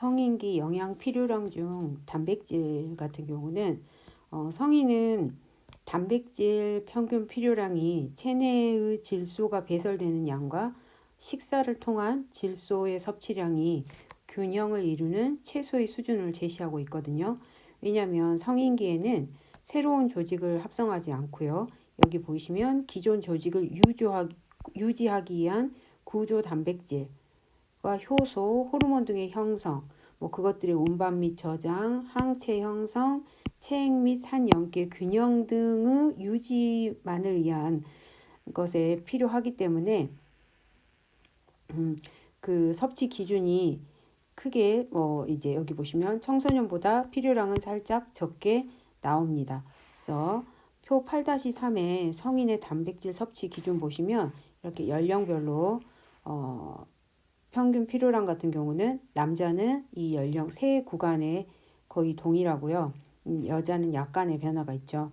성인기 영양 필요량 중 단백질 같은 경우는 성인은 단백질 평균 필요량이 체내의 질소가 배설되는 양과 식사를 통한 질소의 섭취량이 균형을 이루는 최소의 수준을 제시하고 있거든요. 왜냐하면 성인기에는 새로운 조직을 합성하지 않고요. 여기 보시면 기존 조직을 유지하기 위한 구조 단백질과 효소, 호르몬 등의 형성, 그것들의 운반 및 저장, 항체 형성, 체액 및 산염계 균형 등의 유지만을 위한 것에 필요하기 때문에 그 섭취 기준이 크게 이제 여기 보시면 청소년보다 필요량은 살짝 적게 나옵니다. 그래서 표 8-3에 성인의 단백질 섭취 기준 보시면 이렇게 연령별로 평균 필요량 같은 경우는 남자는 이 연령 세 구간에 거의 동일하고요. 여자는 약간의 변화가 있죠.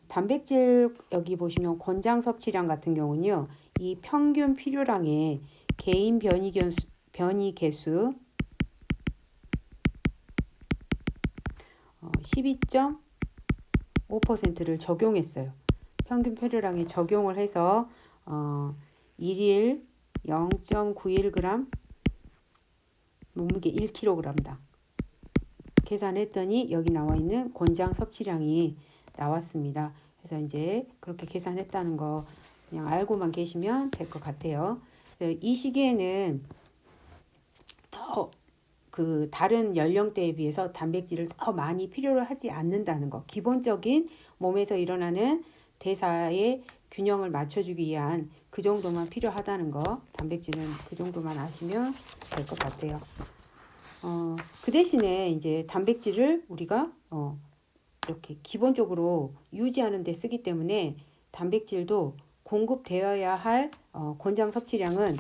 단백질 여기 보시면 권장 섭취량 같은 경우는요. 이 평균 필요량에 개인 변이 개수 12.5%를 적용했어요. 평균 필요량에 적용을 해서 1일 0.91g, 몸무게 1kg당 계산했더니 여기 나와 있는 권장 섭취량이 나왔습니다. 그래서 이제 그렇게 계산했다는 거 그냥 알고만 계시면 될 것 같아요. 이 시기에는 더 그 다른 연령대에 비해서 단백질을 더 많이 필요로 하지 않는다는 거. 기본적인 몸에서 일어나는 대사의 균형을 맞춰주기 위한 그 정도만 필요하다는 거. 단백질은 그 정도만 아시면 될 것 같아요. 그 대신에 이제 단백질을 우리가 이렇게 기본적으로 유지하는 데 쓰기 때문에 단백질도 공급되어야 할 권장 섭취량은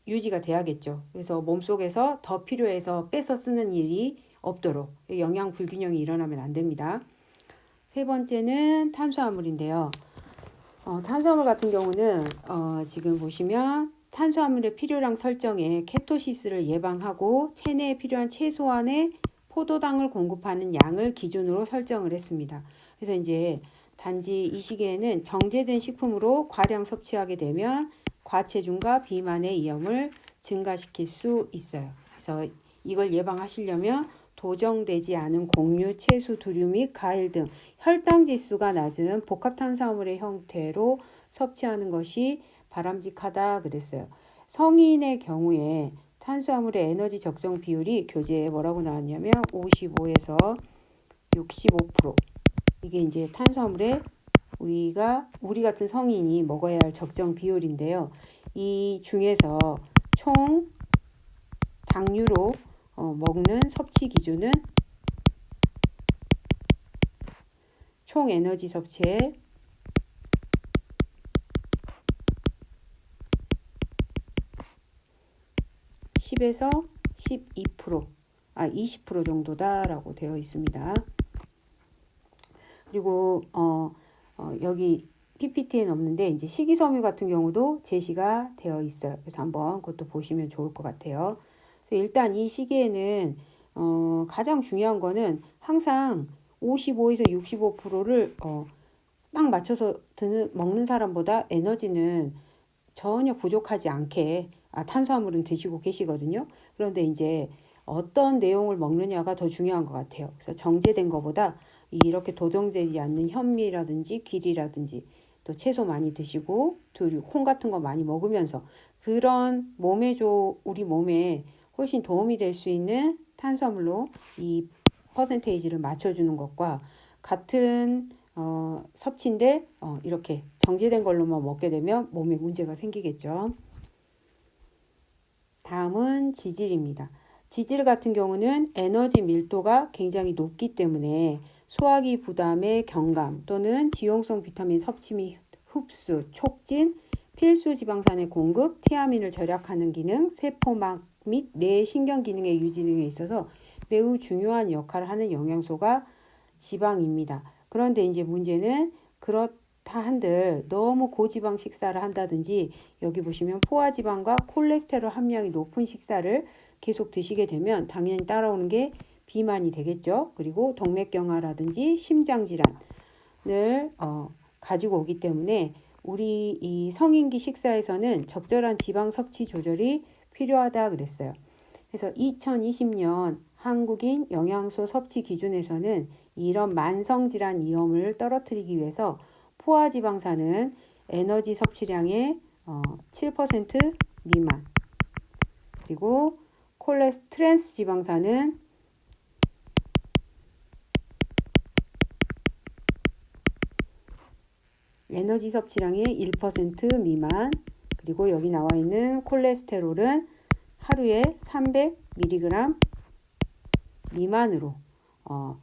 유지가 돼야겠죠. 그래서 몸속에서 더 필요해서 뺏어 쓰는 일이 없도록 영양 불균형이 일어나면 안 됩니다. 세 번째는 탄수화물인데요. 탄수화물 같은 경우는 지금 보시면 탄수화물의 필요량 설정에 케토시스를 예방하고 체내에 필요한 최소한의 포도당을 공급하는 양을 기준으로 설정을 했습니다. 그래서 이제 단지 이 시기에는 정제된 식품으로 과량 섭취하게 되면 과체중과 비만의 위험을 증가시킬 수 있어요. 그래서 이걸 예방하시려면 도정되지 않은 곡류, 채소, 두류 및 과일 등 혈당 지수가 낮은 복합 탄수화물의 형태로 섭취하는 것이 바람직하다 그랬어요. 성인의 경우에 탄수화물의 에너지 적정 비율이 교재에 뭐라고 나왔냐면 55에서 65%. 이게 이제 탄수화물의 우리 같은 성인이 먹어야 할 적정 비율인데요. 이 중에서 총 당류로 먹는 섭취 기준은 총 에너지 섭취의 10에서 12%, 20% 정도다라고 되어 있습니다. 그리고 여기 PPT에는 없는데 이제 식이섬유 같은 경우도 제시가 되어 있어요. 그래서 한번 그것도 보시면 좋을 것 같아요. 그래서 일단 이 시기에는 가장 중요한 거는 항상 55에서 65%를 딱 맞춰서 먹는 사람보다 에너지는 전혀 부족하지 않게 탄수화물은 드시고 계시거든요. 그런데 이제 어떤 내용을 먹느냐가 더 중요한 것 같아요. 그래서 정제된 것보다 이렇게 도정되지 않는 현미라든지 귀리라든지 또 채소 많이 드시고 두류, 콩 같은 거 많이 먹으면서 그런 우리 몸에 훨씬 도움이 될 수 있는 탄수화물로 이 퍼센테이지를 맞춰주는 것과 같은 섭취인데 이렇게 정제된 걸로만 먹게 되면 몸에 문제가 생기겠죠. 다음은 지질입니다. 지질 같은 경우는 에너지 밀도가 굉장히 높기 때문에 소화기 부담의 경감 또는 지용성 비타민 섭취 및 흡수, 촉진, 필수 지방산의 공급, 티아민을 절약하는 기능, 세포막 및 뇌 신경 기능의 유지 등에 있어서 매우 중요한 역할을 하는 영양소가 지방입니다. 그런데 이제 문제는 그렇다 한들 너무 고지방 식사를 한다든지 여기 보시면 포화지방과 콜레스테롤 함량이 높은 식사를 계속 드시게 되면 당연히 따라오는 게 비만이 되겠죠. 그리고 동맥경화라든지 심장질환을 가지고 오기 때문에 우리 이 성인기 식사에서는 적절한 지방 섭취 조절이 필요하다 그랬어요. 그래서 2020년 한국인 영양소 섭취 기준에서는 이런 만성질환 위험을 떨어뜨리기 위해서 포화지방산은 에너지 섭취량의 7% 미만, 그리고 트랜스 지방산은 에너지 섭취량의 1% 미만, 그리고 여기 나와 있는 콜레스테롤은 하루에 300mg 미만으로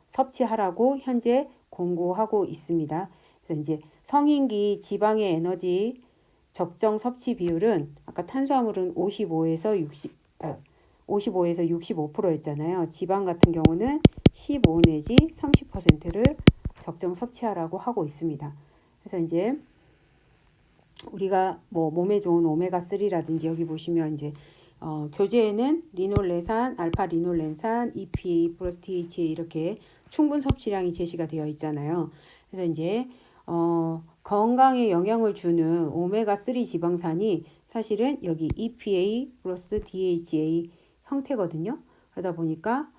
섭취하라고 현재 권고하고 있습니다. 그래서 이제 성인기 지방의 에너지 적정 섭취 비율은 아까 탄수화물은 55에서 65%였잖아요. 지방 같은 경우는 15 내지 30%를 적정 섭취하라고 하고 있습니다. 그래서 이제 우리가 뭐 몸에 좋은 오메가3라든지 여기 보시면 이제 교재에는 리놀레산, 알파 리놀렌산, EPA 플러스 DHA 이렇게 충분 섭취량이 제시가 되어 있잖아요. 그래서 이제 건강에 영향을 주는 오메가3 지방산이 사실은 여기 EPA 플러스 DHA 형태거든요. 그러다 보니까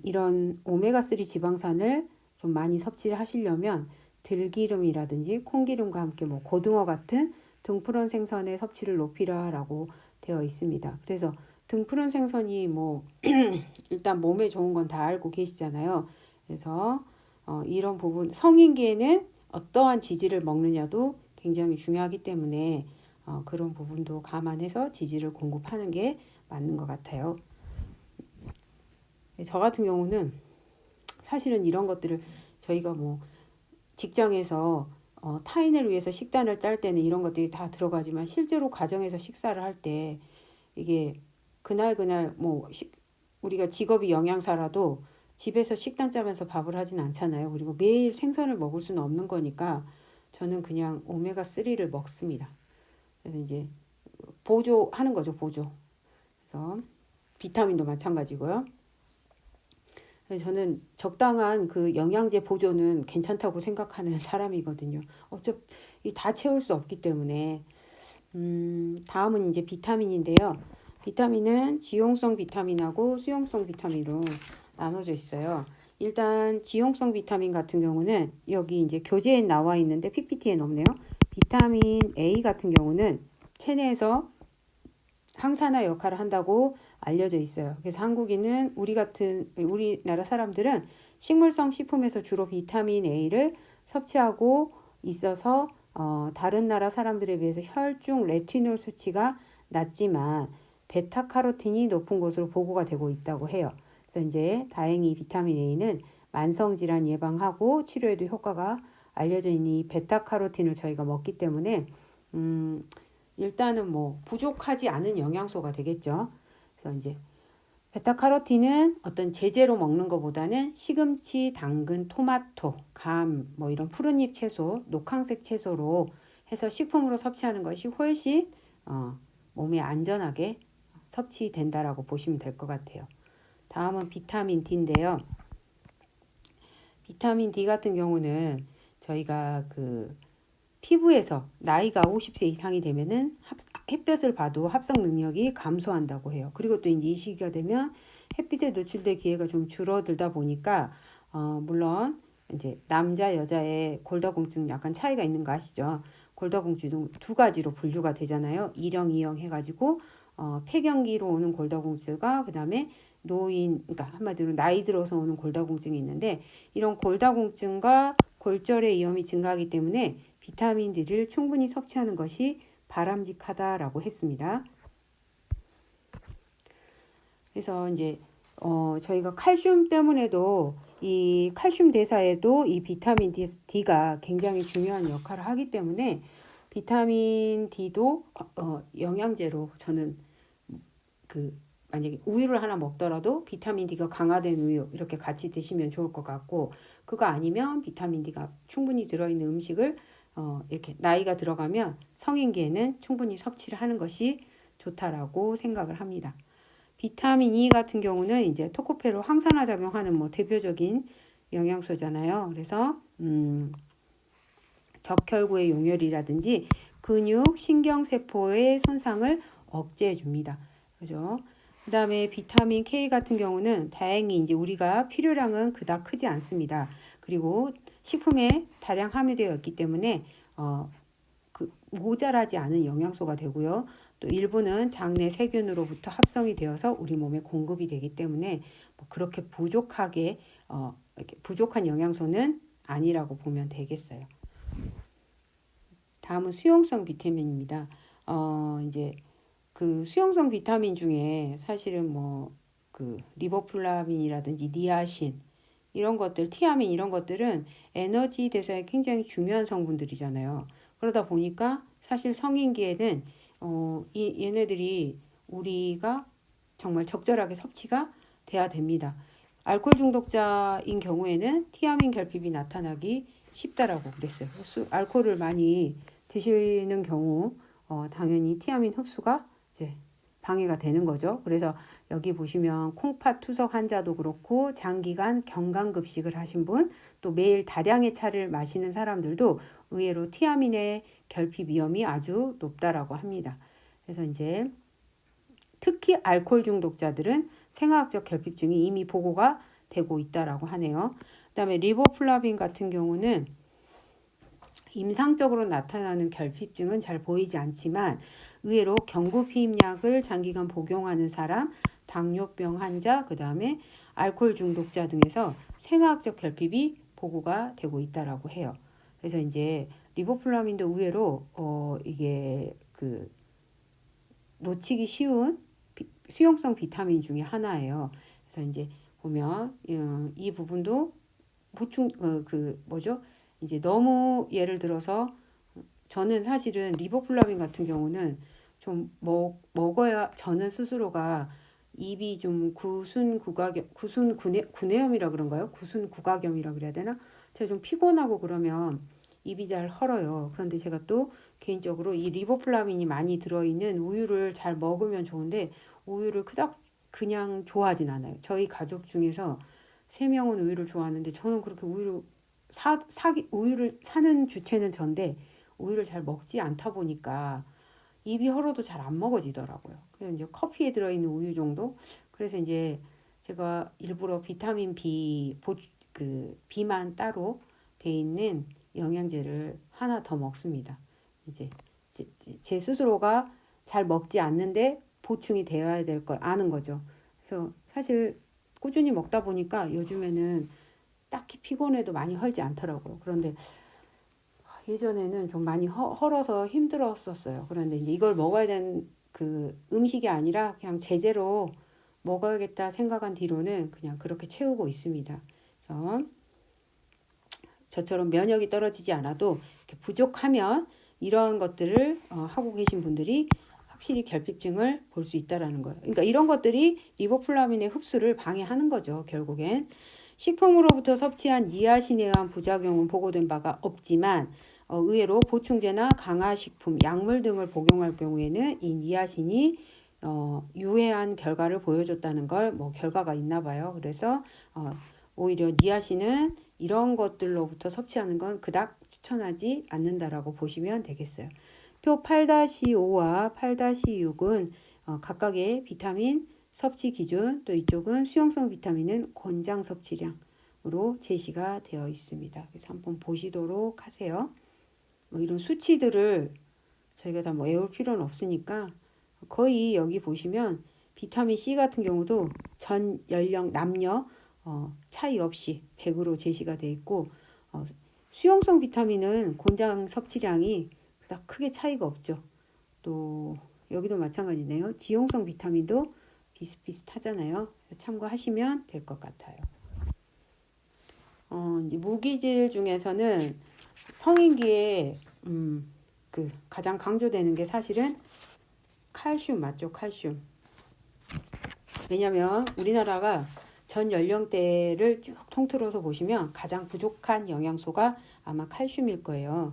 이런 오메가3 지방산을 좀 많이 섭취를 하시려면 들기름이라든지 콩기름과 함께 뭐 고등어 같은 등푸른 생선의 섭취를 높이라라고 되어 있습니다. 그래서 등푸른 생선이 뭐 일단 몸에 좋은 건 다 알고 계시잖아요. 그래서 이런 부분 성인기에는 어떠한 지질을 먹느냐도 굉장히 중요하기 때문에 그런 부분도 감안해서 지질을 공급하는 게 맞는 것 같아요. 저 같은 경우는 사실은 이런 것들을 저희가 뭐 직장에서 타인을 위해서 식단을 짤 때는 이런 것들이 다 들어가지만 실제로 가정에서 식사를 할 때 이게 그날 뭐 우리가 직업이 영양사라도 집에서 식단 짜면서 밥을 하진 않잖아요. 그리고 매일 생선을 먹을 수는 없는 거니까 저는 그냥 오메가3를 먹습니다. 그래서 이제 보조하는 거죠, 보조. 그래서 비타민도 마찬가지고요. 그래서 저는 적당한 그 영양제 보조는 괜찮다고 생각하는 사람이거든요. 어차피 다 채울 수 없기 때문에. 다음은 이제 비타민인데요. 비타민은 지용성 비타민하고 수용성 비타민으로 나눠져 있어요. 일단 지용성 비타민 같은 경우는 여기 이제 교재에 나와 있는데 PPT에는 없네요. 비타민 A 같은 경우는 체내에서 항산화 역할을 한다고 알려져 있어요. 그래서 한국인은 우리나라 사람들은 식물성 식품에서 주로 비타민 A를 섭취하고 있어서 다른 나라 사람들에 비해서 혈중 레티놀 수치가 낮지만 베타카로틴이 높은 것으로 보고가 되고 있다고 해요. 그래서 이제 다행히 비타민 A는 만성 질환 예방하고 치료에도 효과가 알려져 있는 이 베타카로틴을 저희가 먹기 때문에 일단은 뭐 부족하지 않은 영양소가 되겠죠. 그래서 이제 베타카로틴은 어떤 제재로 먹는 것보다는 시금치, 당근, 토마토, 감, 뭐 이런 푸른잎 채소, 녹황색 채소로 해서 식품으로 섭취하는 것이 훨씬 몸에 안전하게 섭취된다라고 보시면 될 것 같아요. 다음은 비타민 D인데요. 비타민 D 같은 경우는 저희가 그 피부에서 나이가 50세 이상이 되면은 햇볕을 봐도 합성 능력이 감소한다고 해요. 그리고 또 이제 이 시기가 되면 햇빛에 노출될 기회가 좀 줄어들다 보니까 물론 이제 남자 여자의 골다공증 약간 차이가 있는 거 아시죠? 골다공증도 두 가지로 분류가 되잖아요. 1형, 2형 해가지고 폐경기로 오는 골다공증과 그다음에 노인, 그러니까 한마디로 나이 들어서 오는 골다공증이 있는데 이런 골다공증과 골절의 위험이 증가하기 때문에 비타민 D를 충분히 섭취하는 것이 바람직하다라고 했습니다. 그래서 이제 저희가 칼슘 때문에도 이 칼슘 대사에도 이 비타민 D가 굉장히 중요한 역할을 하기 때문에 비타민 D도 영양제로 저는 만약에 우유를 하나 먹더라도 비타민 D가 강화된 우유 이렇게 같이 드시면 좋을 것 같고 그거 아니면 비타민 D가 충분히 들어있는 음식을 이렇게 나이가 들어가면 성인기에는 충분히 섭취를 하는 것이 좋다라고 생각을 합니다. 비타민 E 같은 경우는 이제 토코페로 항산화 작용하는 뭐 대표적인 영양소잖아요. 그래서 적혈구의 용혈이라든지 근육, 신경세포의 손상을 억제해 줍니다. 그죠? 그 다음에 비타민 K 같은 경우는 다행히 이제 우리가 필요량은 그닥 크지 않습니다. 그리고 식품에 다량 함유되어 있기 때문에 모자라지 않은 영양소가 되고요. 또 일부는 장내 세균으로부터 합성이 되어서 우리 몸에 공급이 되기 때문에 뭐 그렇게 부족한 영양소는 아니라고 보면 되겠어요. 다음은 수용성 비타민입니다. 이제 그 수용성 비타민 중에 사실은 뭐 그 리보플라빈이라든지 니아신 이런 것들, 티아민 이런 것들은 에너지 대사에 굉장히 중요한 성분들이잖아요. 그러다 보니까 사실 성인기에는 얘네들이 우리가 정말 적절하게 섭취가 돼야 됩니다. 알코올 중독자인 경우에는 티아민 결핍이 나타나기 쉽다라고 그랬어요. 알코올을 많이 드시는 경우 당연히 티아민 흡수가 이제 방해가 되는 거죠. 그래서 여기 보시면 콩팥 투석 환자도 그렇고 장기간 경강급식을 하신 분, 또 매일 다량의 차를 마시는 사람들도 의외로 티아민의 결핍 위험이 아주 높다라고 합니다. 그래서 이제 특히 알코올 중독자들은 생화학적 결핍증이 이미 보고가 되고 있다라고 하네요. 그다음에 리보플라빈 같은 경우는 임상적으로 나타나는 결핍증은 잘 보이지 않지만 의외로 경구피임약을 장기간 복용하는 사람, 당뇨병 환자, 그 다음에 알코올 중독자 등에서 생화학적 결핍이 보고가 되고 있다라고 해요. 그래서 이제 리보플라민도 의외로 이게 그 놓치기 쉬운 수용성 비타민 중에 하나예요. 그래서 이제 보면 이 부분도 보충 이제 너무 예를 들어서 저는 사실은 리보플라빈 같은 경우는 좀 먹어야 저는 스스로가 입이 좀 구내염이라 그런가요? 구순 구각염이라 그래야 되나? 제가 좀 피곤하고 그러면 입이 잘 헐어요. 그런데 제가 또 개인적으로 이 리보플라빈이 많이 들어있는 우유를 잘 먹으면 좋은데 우유를 그닥 그냥 좋아하진 않아요. 저희 가족 중에서 3명은 우유를 좋아하는데 저는 그렇게 우유를 사는 주체는 전데 우유를 잘 먹지 않다 보니까 입이 헐어도 잘 안 먹어지더라고요. 그래서 이제 커피에 들어있는 우유 정도. 그래서 이제 제가 일부러 비타민 B만 따로 돼 있는 영양제를 하나 더 먹습니다. 이제 제 스스로가 잘 먹지 않는데 보충이 되어야 될 걸 아는 거죠. 그래서 사실 꾸준히 먹다 보니까 요즘에는 딱히 피곤해도 많이 헐지 않더라고요. 그런데 예전에는 좀 많이 헐어서 힘들었었어요. 그런데 이제 이걸 먹어야 되는 그 음식이 아니라 그냥 제재로 먹어야겠다 생각한 뒤로는 그냥 그렇게 채우고 있습니다. 그래서 저처럼 면역이 떨어지지 않아도 이렇게 부족하면 이런 것들을 하고 계신 분들이 확실히 결핍증을 볼 수 있다라는 거예요. 그러니까 이런 것들이 리보플라민의 흡수를 방해하는 거죠. 결국엔 식품으로부터 섭취한 니아신에 의한 부작용은 보고된 바가 없지만 의외로 보충제나 강화식품, 약물 등을 복용할 경우에는 이 니아신이 유해한 결과를 보여줬다는 걸 결과가 있나 봐요. 그래서 오히려 니아신은 이런 것들로부터 섭취하는 건 그닥 추천하지 않는다라고 보시면 되겠어요. 표 8-5와 8-6은 각각의 비타민 섭취 기준, 또 이쪽은 수용성 비타민은 권장 섭취량으로 제시가 되어 있습니다. 그래서 한번 보시도록 하세요. 이런 수치들을 저희가 다 외울 필요는 없으니까 거의 여기 보시면 비타민 C 같은 경우도 전 연령 남녀 차이 없이 100으로 제시가 되어 있고 수용성 비타민은 권장 섭취량이 그닥 크게 차이가 없죠. 또 여기도 마찬가지네요. 지용성 비타민도 비슷비슷하잖아요. 참고하시면 될 것 같아요. 이제 무기질 중에서는 성인기에 가장 강조되는 게 사실은 칼슘 맞죠? 칼슘. 왜냐면 우리나라가 전 연령대를 쭉 통틀어서 보시면 가장 부족한 영양소가 아마 칼슘일 거예요.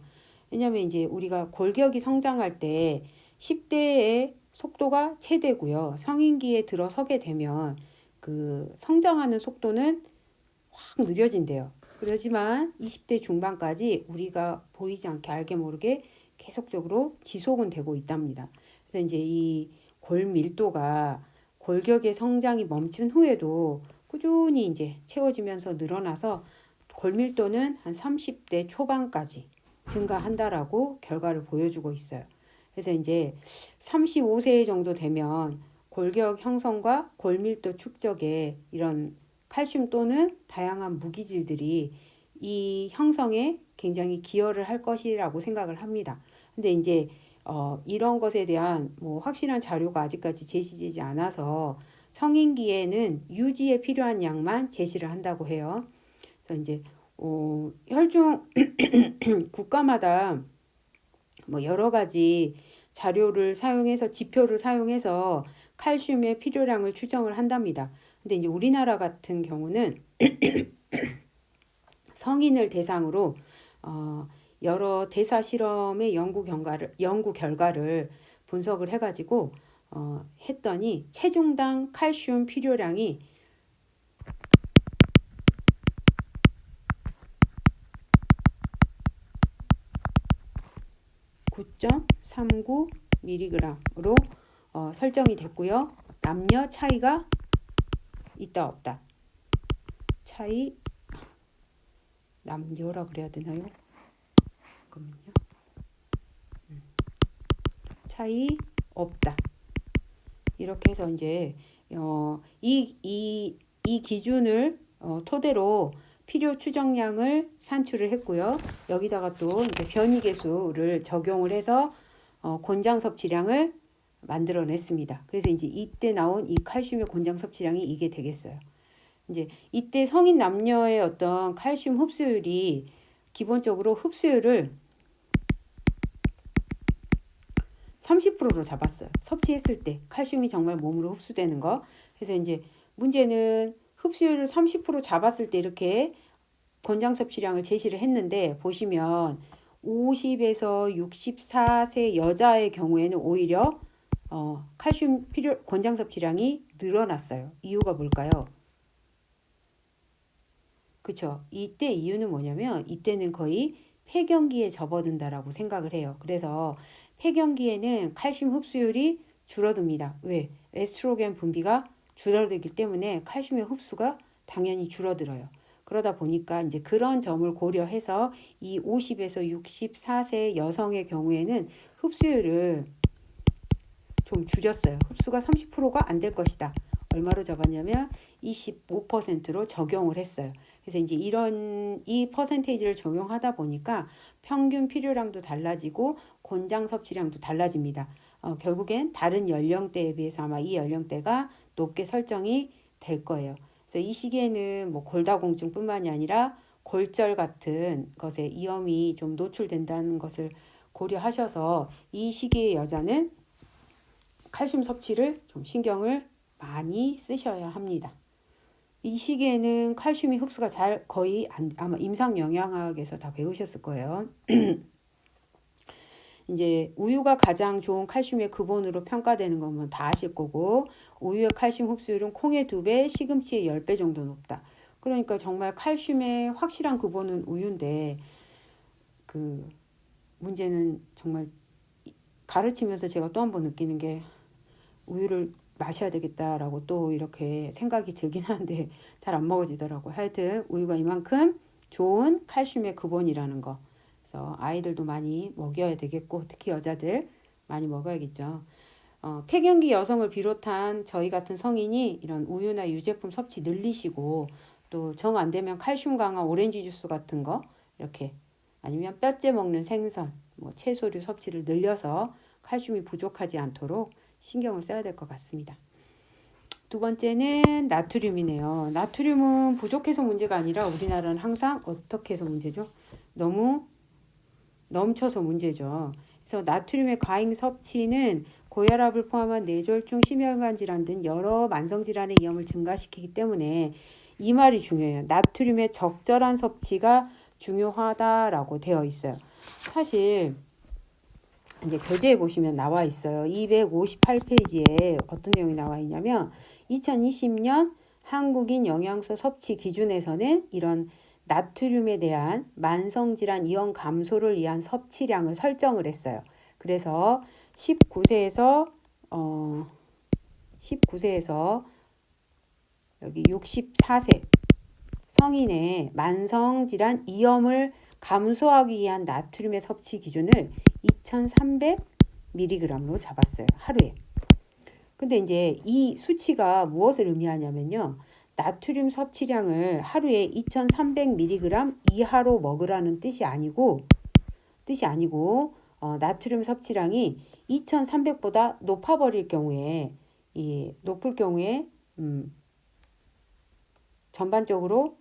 왜냐면 이제 우리가 골격이 성장할 때 10대에 속도가 최대고요. 성인기에 들어서게 되면 그 성장하는 속도는 확 느려진대요. 그렇지만 20대 중반까지 우리가 보이지 않게 알게 모르게 계속적으로 지속은 되고 있답니다. 그래서 이제 이 골 밀도가 골격의 성장이 멈춘 후에도 꾸준히 이제 채워지면서 늘어나서 골 밀도는 한 30대 초반까지 증가한다라고 결과를 보여주고 있어요. 그래서 이제 35세 정도 되면 골격 형성과 골밀도 축적에 이런 칼슘 또는 다양한 무기질들이 이 형성에 굉장히 기여를 할 것이라고 생각을 합니다. 근데 이제 이런 것에 대한 뭐 확실한 자료가 아직까지 제시되지 않아서 성인기에는 유지에 필요한 양만 제시를 한다고 해요. 그래서 이제 혈중 국가마다 뭐 여러 가지 자료를 사용해서 지표를 사용해서 칼슘의 필요량을 추정을 한답니다. 근데 이제 우리나라 같은 경우는 성인을 대상으로 여러 대사 실험의 연구 결과를 분석을 해가지고 했더니 체중당 칼슘 필요량이 9.39mg으로 설정이 됐고요. 남녀 차이가 있다 없다. 차이 남녀라 그래야 되나요? 잠깐만요. 차이 없다. 이렇게 해서 이제 이 기준을 토대로 필요 추정량을 산출을 했고요. 여기다가 또 이제 변이계수를 적용을 해서 곤장 섭취량을 만들어냈습니다. 그래서 이제 이때 나온 이 칼슘의 곤장 섭취량이 이게 되겠어요. 이제 이때 성인 남녀의 어떤 칼슘 흡수율이 기본적으로 흡수율을 30%로 잡았어요. 섭취했을 때 칼슘이 정말 몸으로 흡수되는 거. 그래서 이제 문제는 흡수율을 30% 잡았을 때 이렇게 권장 섭취량을 제시를 했는데 보시면 50에서 64세 여자의 경우에는 오히려 칼슘 필요 권장 섭취량이 늘어났어요. 이유가 뭘까요? 그쵸? 이때 이유는 뭐냐면 이때는 거의 폐경기에 접어든다라고 생각을 해요. 그래서 폐경기에는 칼슘 흡수율이 줄어듭니다. 왜? 에스트로겐 분비가 줄어들기 때문에 칼슘의 흡수가 당연히 줄어들어요. 그러다 보니까 이제 그런 점을 고려해서 이 50에서 64세 여성의 경우에는 흡수율을 좀 줄였어요. 흡수가 30%가 안 될 것이다. 얼마로 잡았냐면 25%로 적용을 했어요. 그래서 이제 이 퍼센테이지를 적용하다 보니까 평균 필요량도 달라지고 곤장 섭취량도 달라집니다. 결국엔 다른 연령대에 비해서 아마 이 연령대가 높게 설정이 될 거예요. 그래서 이 시기에는 뭐 골다공증뿐만이 아니라 골절 같은 것에 위험이 좀 노출된다는 것을 고려하셔서 이 시기의 여자는 칼슘 섭취를 좀 신경을 많이 쓰셔야 합니다. 이 시기에는 칼슘이 흡수가 거의 아마 임상영양학에서 다 배우셨을 거예요. 이제 우유가 가장 좋은 칼슘의 근본으로 평가되는 거면 다 아실 거고 우유의 칼슘 흡수율은 콩의 2배, 시금치의 10배 정도 높다. 그러니까 정말 칼슘의 확실한 근본은 우유인데 그 문제는 정말 가르치면서 제가 또 한 번 느끼는 게 우유를 마셔야 되겠다라고 또 이렇게 생각이 들긴 하는데 잘 안 먹어지더라고요. 하여튼 우유가 이만큼 좋은 칼슘의 근본이라는 거. 그래서 아이들도 많이 먹여야 되겠고 특히 여자들 많이 먹어야겠죠. 폐경기 여성을 비롯한 저희 같은 성인이 이런 우유나 유제품 섭취 늘리시고 또 정 안 되면 칼슘 강화 오렌지 주스 같은 거 이렇게 아니면 뼈째 먹는 생선, 뭐 채소류 섭취를 늘려서 칼슘이 부족하지 않도록 신경을 써야 될 것 같습니다. 두 번째는 나트륨이네요. 나트륨은 부족해서 문제가 아니라 우리나라는 항상 어떻게 해서 문제죠? 너무 넘쳐서 문제죠. 그래서 나트륨의 과잉 섭취는 고혈압을 포함한 뇌졸중, 심혈관 질환 등 여러 만성 질환의 위험을 증가시키기 때문에 이 말이 중요해요. 나트륨의 적절한 섭취가 중요하다라고 되어 있어요. 사실 이제 교재에 보시면 나와 있어요. 258페이지에 어떤 내용이 나와 있냐면 2020년 한국인 영양소 섭취 기준에서는 이런 나트륨에 대한 만성질환 이온 감소를 위한 섭취량을 설정을 했어요. 그래서 19세에서 여기 64세 성인의 만성질환 위험을 감소하기 위한 나트륨의 섭취 기준을 2300mg로 잡았어요. 하루에. 근데 이제 이 수치가 무엇을 의미하냐면요. 나트륨 섭취량을 하루에 2300mg 이하로 먹으라는 뜻이 아니고 나트륨 섭취량이 2300보다 높아버릴 경우에 높을 경우에 전반적으로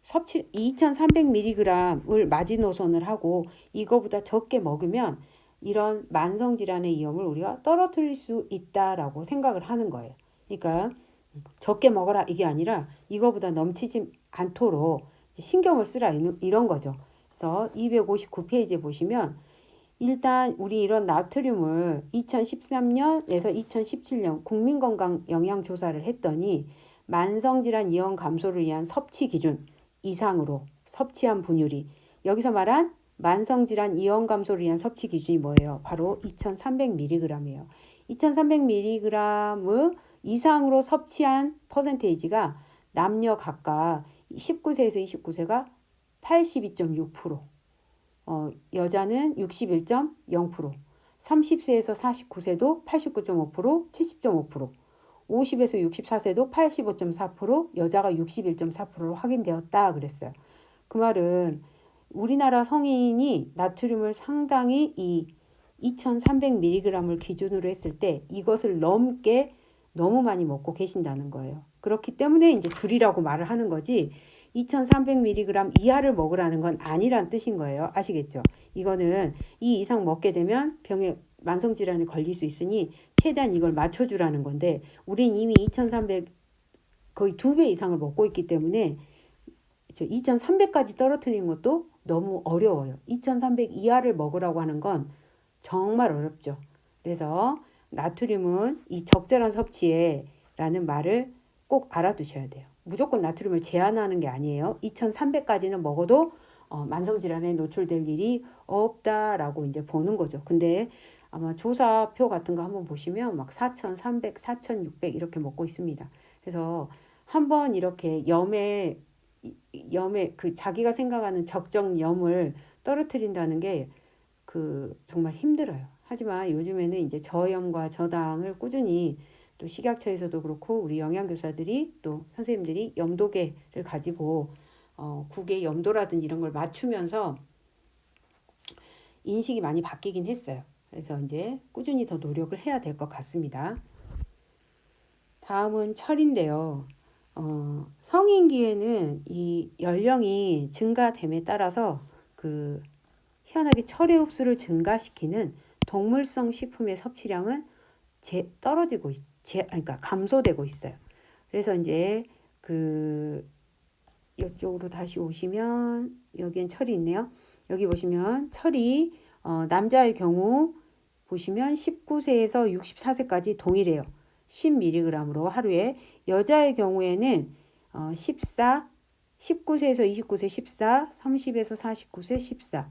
2300mg을 마지노선을 하고 이거보다 적게 먹으면 이런 만성질환의 위험을 우리가 떨어뜨릴 수 있다라고 생각을 하는 거예요. 그러니까 적게 먹어라 이게 아니라 이거보다 넘치지 않도록 신경을 쓰라 이런 거죠. 그래서 259페이지에 보시면 일단 우리 이런 나트륨을 2013년에서 2017년 국민건강 영양조사를 했더니 만성질환 위험 감소를 위한 섭취 기준 이상으로 섭취한 분율이 여기서 말한 만성질환 위험 감소를 위한 섭취 기준이 뭐예요? 바로 2300mg이에요. 2300mg 이상으로 섭취한 퍼센테이지가 남녀 각각 19세에서 29세가 82.6%, 여자는 61.0%, 30세에서 49세도 89.5%, 70.5%, 50에서 64세도 85.4%, 여자가 61.4%로 확인되었다 그랬어요. 그 말은 우리나라 성인이 나트륨을 상당히 이 2300mg을 기준으로 했을 때 이것을 넘게 너무 많이 먹고 계신다는 거예요. 그렇기 때문에 이제 줄이라고 말을 하는 거지 2300mg 이하를 먹으라는 건 아니란 뜻인 거예요. 아시겠죠? 이거는 이 이상 먹게 되면 병에 만성질환에 걸릴 수 있으니 최대한 이걸 맞춰주라는 건데 우린 이미 2300 거의 2배 이상을 먹고 있기 때문에 2300까지 떨어뜨리는 것도 너무 어려워요. 2300 이하를 먹으라고 하는 건 정말 어렵죠. 그래서 나트륨은 이 적절한 섭취에 라는 말을 꼭 알아두셔야 돼요. 무조건 나트륨을 제한하는 게 아니에요. 2300까지는 먹어도 만성질환에 노출될 일이 없다라고 이제 보는 거죠. 근데 아마 조사표 같은 거 한번 보시면 막 4300, 4600 이렇게 먹고 있습니다. 그래서 한번 이렇게 염에 그 자기가 생각하는 적정염을 떨어뜨린다는 게 그 정말 힘들어요. 하지만 요즘에는 이제 저염과 저당을 꾸준히 또 식약처에서도 그렇고 우리 영양교사들이 또 선생님들이 염도계를 가지고 국의 염도라든지 이런 걸 맞추면서 인식이 많이 바뀌긴 했어요. 그래서 이제 꾸준히 더 노력을 해야 될 것 같습니다. 다음은 철인데요. 성인기에는 이 연령이 증가됨에 따라서 그 희한하게 철의 흡수를 증가시키는 동물성 식품의 섭취량은 그러니까 감소되고 있어요. 그래서 이제 그 이쪽으로 다시 오시면 여기엔 철이 있네요. 여기 보시면 철이 남자의 경우 보시면 19세에서 64세까지 동일해요. 10mg으로 하루에. 여자의 경우에는 14, 19세에서 29세 14, 30에서 49세 14,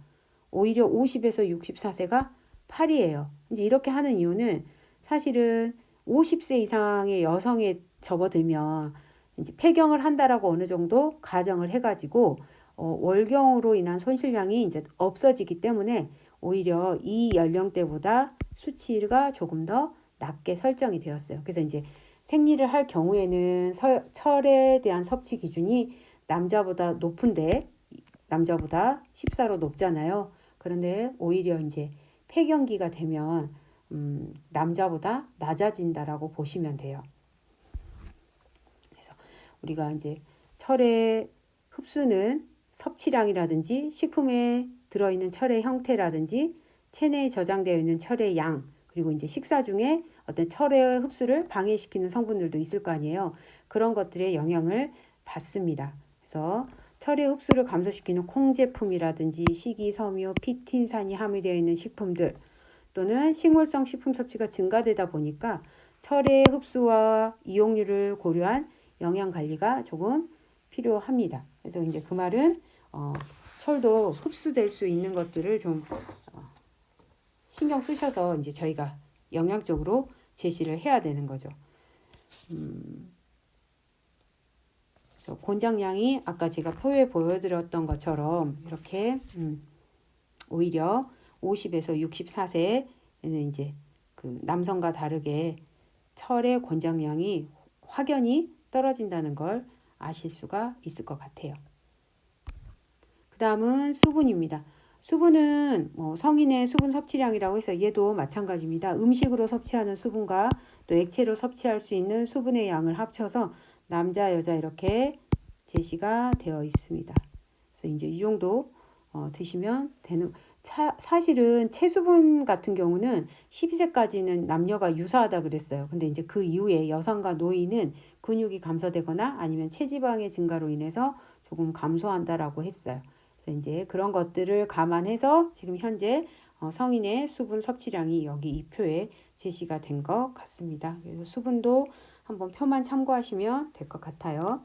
오히려 50에서 64세가 8이에요. 이제 이렇게 하는 이유는 사실은 50세 이상의 여성에 접어들면 이제 폐경을 한다라고 어느 정도 가정을 해가지고 월경으로 인한 손실량이 이제 없어지기 때문에 오히려 이 연령대보다 수치가 조금 더 낮게 설정이 되었어요. 그래서 이제 생리를 할 경우에는 철에 대한 섭취 기준이 남자보다 높은데 남자보다 14로 높잖아요. 그런데 오히려 이제 폐경기가 되면 남자보다 낮아진다라고 보시면 돼요. 그래서 우리가 이제 철의 흡수는 섭취량이라든지 식품에 들어있는 철의 형태라든지 체내에 저장되어 있는 철의 양 그리고 이제 식사 중에 어떤 철의 흡수를 방해시키는 성분들도 있을 거 아니에요. 그런 것들의 영향을 받습니다. 그래서 철의 흡수를 감소시키는 콩 제품이라든지 식이섬유, 피틴산이 함유되어 있는 식품들 또는 식물성 식품 섭취가 증가되다 보니까 철의 흡수와 이용률을 고려한 영양 관리가 조금 필요합니다. 그래서 이제 그 말은 철도 흡수될 수 있는 것들을 좀 신경 쓰셔서 이제 저희가 영양적으로 제시를 해야 되는 거죠. 권장량이 아까 제가 표에 보여드렸던 것처럼 이렇게 오히려 50에서 64세에는 이제 그 남성과 다르게 철의 권장량이 확연히 떨어진다는 걸 아실 수가 있을 것 같아요. 그 다음은 수분입니다. 수분은 성인의 수분 섭취량이라고 해서 얘도 마찬가지입니다. 음식으로 섭취하는 수분과 또 액체로 섭취할 수 있는 수분의 양을 합쳐서 남자, 여자 이렇게 제시가 되어 있습니다. 그래서 이제 이 정도 드시면 되는. 사실은 체수분 같은 경우는 12세까지는 남녀가 유사하다 그랬어요. 근데 이제 그 이후에 여성과 노인은 근육이 감소되거나 아니면 체지방의 증가로 인해서 조금 감소한다라고 했어요. 그래서 이제 그런 것들을 감안해서 지금 현재 성인의 수분 섭취량이 여기 이 표에 제시가 된 것 같습니다. 그래서 수분도 한번 표만 참고하시면 될 것 같아요.